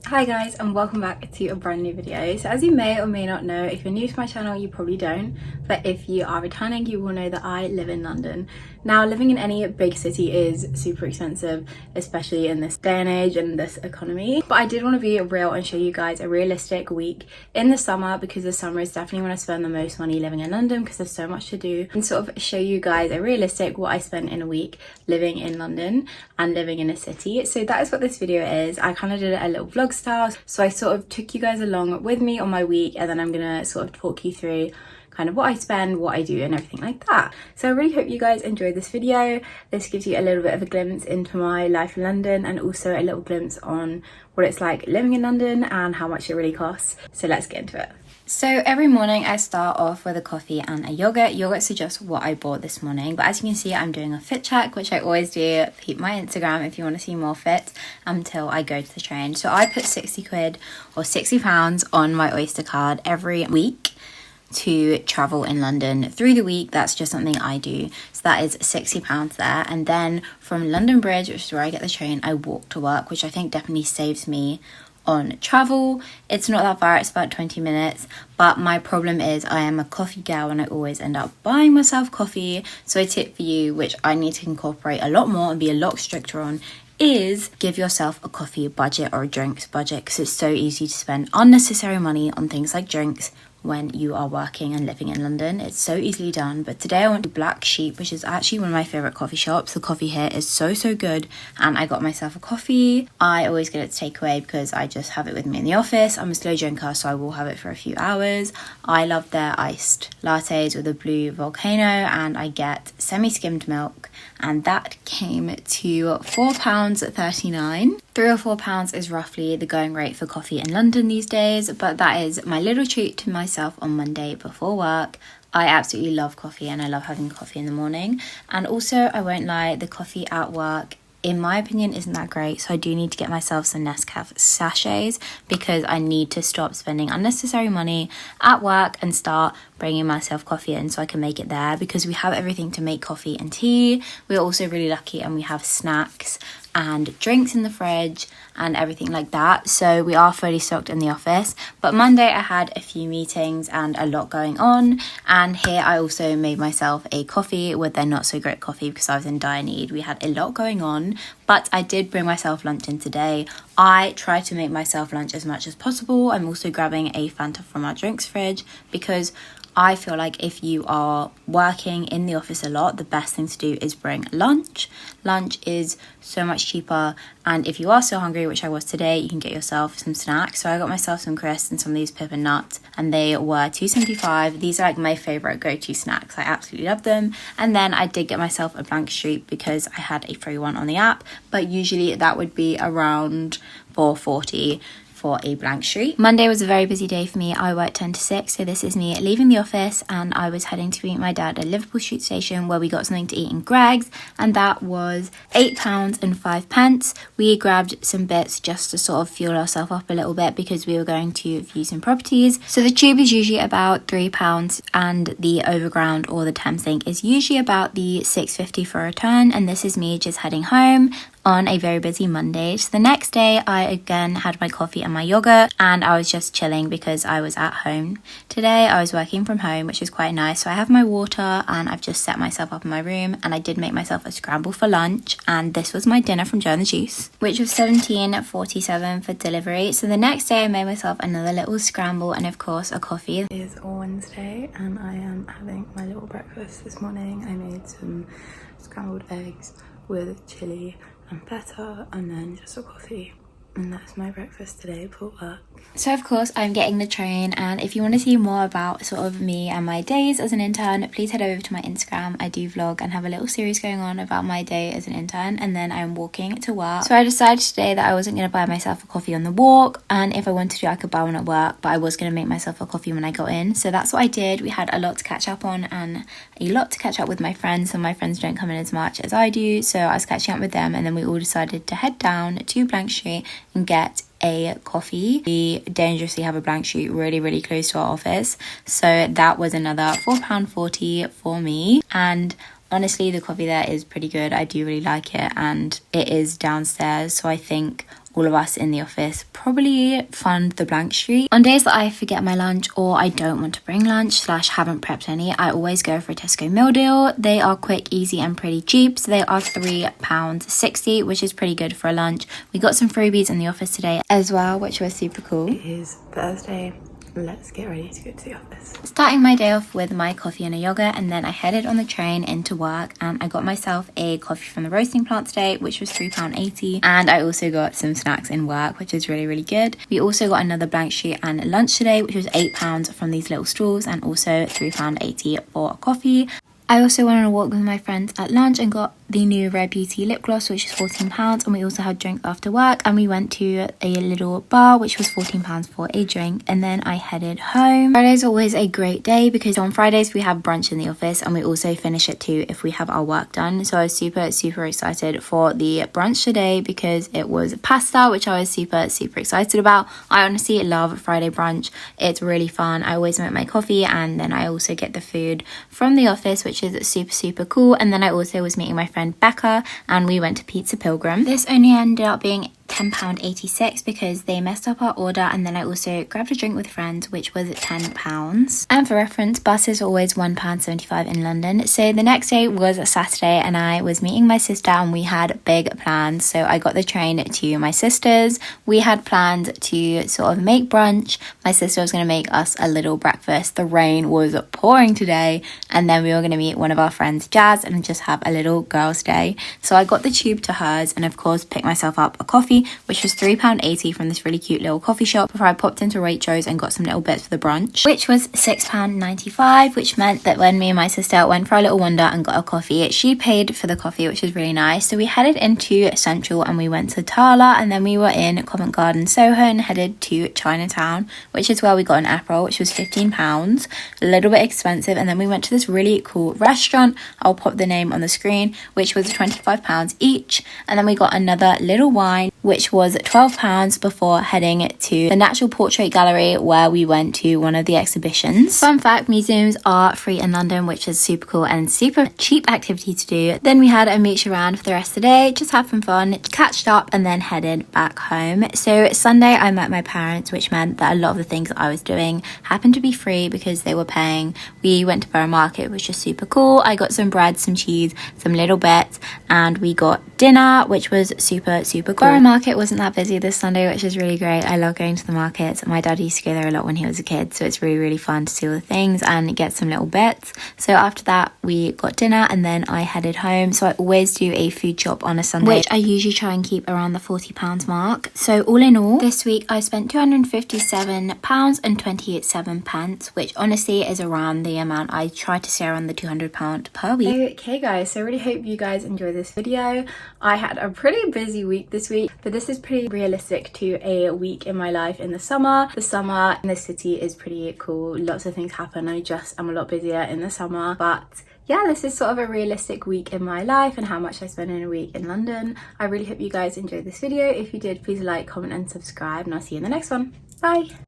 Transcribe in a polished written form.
Hi guys, and welcome back to a brand new video. So as you may or may not know, if you're new to my channel you probably don't, but if you are returning you will know that I live in London. Now living in any big city is super expensive, especially in this day and age and this economy, but I did want to be real and show you guys a realistic week in the summer, because the summer is definitely when I spend the most money living in London because there's so much to do, and sort of show you guys a realistic what I spend in a week living in London and living in a city. So that is what this video is. I kind of did a little vlog style, so I sort of took you guys along with me on my week, and then I'm gonna sort of talk you through kind of what I spend, what I do, and everything like that. So I really hope you guys enjoyed this video. This gives you a little bit of a glimpse into my life in London, and also a little glimpse on what it's like living in London and how much it really costs. So let's get into it. So every morning I start off with a coffee and a yogurt. Yogurts are just what I bought this morning, but as you can see I'm doing a fit check, which I always do. Peep my Instagram if you want to see more fits until I go to the train. So I put 60 quid or £60 on my Oyster card every week to travel in London through the week. That's just something I do. So that is £60 there, and then from London Bridge, which is where I get the train, I walk to work, which I think definitely saves me on travel. It's not that far, it's about 20 minutes, but my problem is I am a coffee girl and I always end up buying myself coffee. So a tip for you, which I need to incorporate a lot more and be a lot stricter on, is give yourself a coffee budget or a drinks budget, because it's so easy to spend unnecessary money on things like drinks when you are working and living in London. It's so easily done. But today I went to Black Sheep, which is actually one of my favourite coffee shops. The coffee here is so good, and I got myself a coffee. I always get it to take away because I just have it with me in the office. I'm a slow drinker, so I will have it for a few hours. I love their iced lattes with a blue volcano, and I get semi-skimmed milk, and that came to £4.39. £3 or £4 is roughly the going rate for coffee in London these days, but that is my little treat to myself on Monday before work. I absolutely love coffee, and I love having coffee in the morning. And also, I won't lie, the coffee at work, in my opinion, isn't that great. So I do need to get myself some Nescafe sachets, because I need to stop spending unnecessary money at work and start bringing myself coffee in so I can make it there, because we have everything to make coffee and tea. We're also really lucky and we have snacks and drinks in the fridge and everything like that. So we are fully stocked in the office. But Monday I had a few meetings and a lot going on, and here I also made myself a coffee with their not so great coffee because I was in dire need. We had a lot going on, but I did bring myself lunch in today. I try to make myself lunch as much as possible. I'm also grabbing a Fanta from our drinks fridge, because I feel like if you are working in the office a lot, the best thing to do is bring lunch. Lunch is so much cheaper, and if you are so hungry, which I was today, you can get yourself some snacks. So I got myself some crisps and some of these pippin nuts, and they were £2.75. These are like my favourite go-to snacks. I absolutely love them. And then I did get myself a blank street because I had a free one on the app, but usually that would be around £4.40 for a blank street. Monday was a very busy day for me. I worked 10 to 6, so this is me leaving the office, and I was heading to meet my dad at Liverpool Street Station, where we got something to eat in Greg's, and that was £8.05. We grabbed some bits just to sort of fuel ourselves up a little bit, because we were going to view some properties. So the tube is usually about £3, and the overground or the Thameslink is usually about the £6.50 for a return, and this is me just heading home on a very busy Monday. So the next day I again had my coffee and my yogurt, and I was just chilling because I was at home. Today I was working from home, which is quite nice. So I have my water, and I've just set myself up in my room, and I did make myself a scramble for lunch, and this was my dinner from Joe and the Juice, which was £17.47 for delivery. So the next day I made myself another little scramble, and of course a coffee. It is Wednesday and I am having my little breakfast this morning. I made some scrambled eggs with chili and feta, and then just a coffee, and that's my breakfast today for work. So of course I'm getting the train, and if you want to see more about sort of me and my days as an intern, please head over to my Instagram. I do vlog and have a little series going on about my day as an intern, and then I'm walking to work. So I decided today that I wasn't going to buy myself a coffee on the walk, and if I wanted to I could buy one at work, but I was going to make myself a coffee when I got in. So that's what I did. We had a lot to catch up on and a lot to catch up with my friends. Some of my friends don't come in as much as I do, so I was catching up with them, and then we all decided to head down to Blank Street and get a coffee. We dangerously have a blank sheet really close to our office, so that was another £4.40 for me. And honestly, the coffee there is pretty good. I do really like it, and it is downstairs, so I think all of us in the office probably fund the blank street. On days that I forget my lunch or I don't want to bring lunch / haven't prepped any, I always go for a Tesco meal deal. They are quick, easy and pretty cheap. So they are £3.60, which is pretty good for a lunch. We got some freebies in the office today as well, which was super cool. It is Thursday. Let's get ready to go to the office. Starting my day off with my coffee and a yogurt, and then I headed on the train into work, and I got myself a coffee from the roasting plant today, which was £3.80, and I also got some snacks in work, which is really good. We also got another blank sheet and lunch today, which was £8 from these little stalls, and also £3.80 for a coffee. I also went on a walk with my friends at lunch and got the new Rare Beauty lip gloss, which is £14, and we also had drink after work, and we went to a little bar, which was £14 for a drink, and then I headed home. Friday's always a great day because on Fridays we have brunch in the office, and we also finish at 2 if we have our work done. So I was super excited for the brunch today because it was pasta, which I was super excited about. I honestly love Friday brunch. It's really fun. I always make my coffee, and then I also get the food from the office, which is super cool. And then I also was meeting my friend Becca, and we went to Pizza Pilgrim. This only ended up being £10.86 because they messed up our order, and then I also grabbed a drink with friends, which was £10. And for reference, buses are always £1.75 in London. So the next day was a Saturday, and I was meeting my sister, and we had big plans. So I got the train to my sister's. We had planned to sort of make brunch. My sister was going to make us a little breakfast. The rain was pouring today, and then we were going to meet one of our friends, Jazz, and just have a little girls' day. So I got the tube to hers, and of course picked myself up a coffee, which was £3.80 from this really cute little coffee shop, before I popped into Rachel's and got some little bits for the brunch, which was £6.95, which meant that when me and my sister went for a little wander and got a coffee, she paid for the coffee, which was really nice. So we headed into Central, and we went to Tala, and then we were in Covent Garden, Soho, and headed to Chinatown, which is where we got an Aperol, which was £15, a little bit expensive. And then we went to this really cool restaurant, I'll pop the name on the screen, which was £25 each. And then we got another little wine, which was £12, before heading to the Natural Portrait Gallery, where we went to one of the exhibitions. Fun fact, museums are free in London, which is super cool and super cheap activity to do. Then we had a mooch around for the rest of the day, just had some fun, catched up, and then headed back home. So Sunday I met my parents, which meant that a lot of the things that I was doing happened to be free because they were paying. We went to Borough Market, which was super cool. I got some bread, some cheese, some little bits, and we got dinner, which was super cool. Borough Market wasn't that busy this Sunday, which is really great. I love going to the markets. My dad used to go there a lot when he was a kid, so it's really fun to see all the things and get some little bits. So after that we got dinner, and then I headed home. So I always do a food shop on a Sunday, which I usually try and keep around the £40 mark. So all in all, this week I spent £257.27, which honestly is around the amount I try to stay around the £200 per week. Okay guys, so I really hope you guys enjoy this video. I had a pretty busy week this week, but this is pretty realistic to a week in my life in the summer. The summer in the city is pretty cool. Lots of things happen. I just am a lot busier in the summer, but yeah, this is sort of a realistic week in my life and how much I spend in a week in London. I really hope you guys enjoyed this video. If you did, please like, comment and subscribe, and I'll see you in the next one. Bye.